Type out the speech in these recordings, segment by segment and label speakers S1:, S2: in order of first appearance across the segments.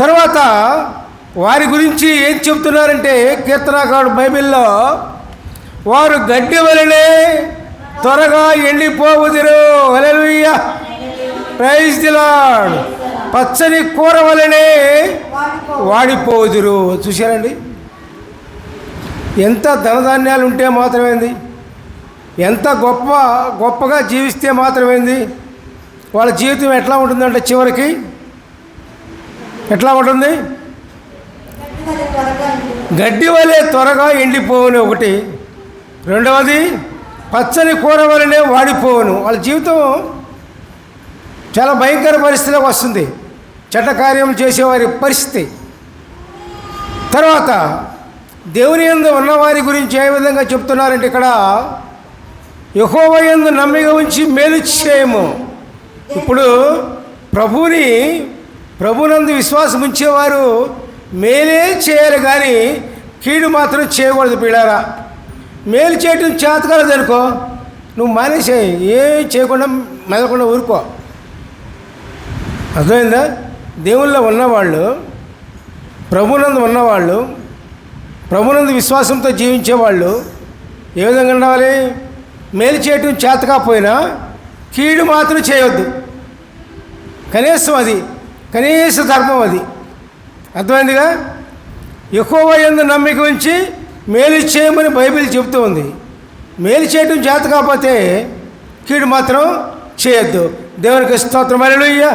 S1: తర్వాత వారి గురించి ఏం చెప్తున్నారంటే కీర్తనాకారుడు బైబిల్లో, వారు గడ్డి వలనే త్వరగా ఎండిపోవుదురు. హల్లెలూయా, ప్రైజ్ ది లార్డ్. పచ్చని కూర వలనే వాడిపోదురు. చూశారండి, ఎంత ధనధాన్యాలు ఉంటే మాత్రమేంది, ఎంత గొప్పగా జీవిస్తే మాత్రమేంది, వాళ్ళ జీవితం ఎట్లా ఉంటుందంటే చివరికి ఎట్లా ఉంటుంది? గడ్డి వలె త్వరగా ఎండిపోవును ఒకటి, రెండవది పచ్చని కూర వలనే వాడిపోవును. వాళ్ళ జీవితం చాలా భయంకర పరిస్థితిలోకి వస్తుంది, చెడ్డ కార్యం చేసేవారి పరిస్థితి. తర్వాత దేవుని యందు ఉన్నవారి గురించి ఏ విధంగా చెప్తున్నారంటే ఇక్కడ, యెహోవా యందు నమ్మిక ఉంచి మేలు చేయము. ఇప్పుడు ప్రభునందు విశ్వాసం ఉంచేవారు మేలే చేయాలి కానీ కీడు మాత్రం చేయకూడదు. పిల్లారా, మేలు చేయటం చేతకాలదు అనుకో, నువ్వు మానేసేయి, ఏం చేయకుండా మెదలకుండా ఊరుకో. అర్థమైందా? దేవుల్లో ఉన్నవాళ్ళు, ప్రభునందు ఉన్నవాళ్ళు, ప్రభునందు విశ్వాసంతో జీవించేవాళ్ళు ఏ విధంగా ఉండాలి? మేలు చేయటం చేతకాపోయినా కీడు మాత్రం చేయొద్దు. కనీస ధర్మం అది. అర్థమైందిగా? యెహోవా యందు నమ్మిక ఉంచి మేలు చేయమని బైబిల్ చెబుతూ ఉంది. మేలు చేయటం చేత కాకపోతే కీడు మాత్రం చేయొద్దు. దేవునికి స్తోత్రం. హల్లెలూయా,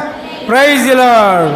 S1: ప్రైజ్ ది లార్డ్.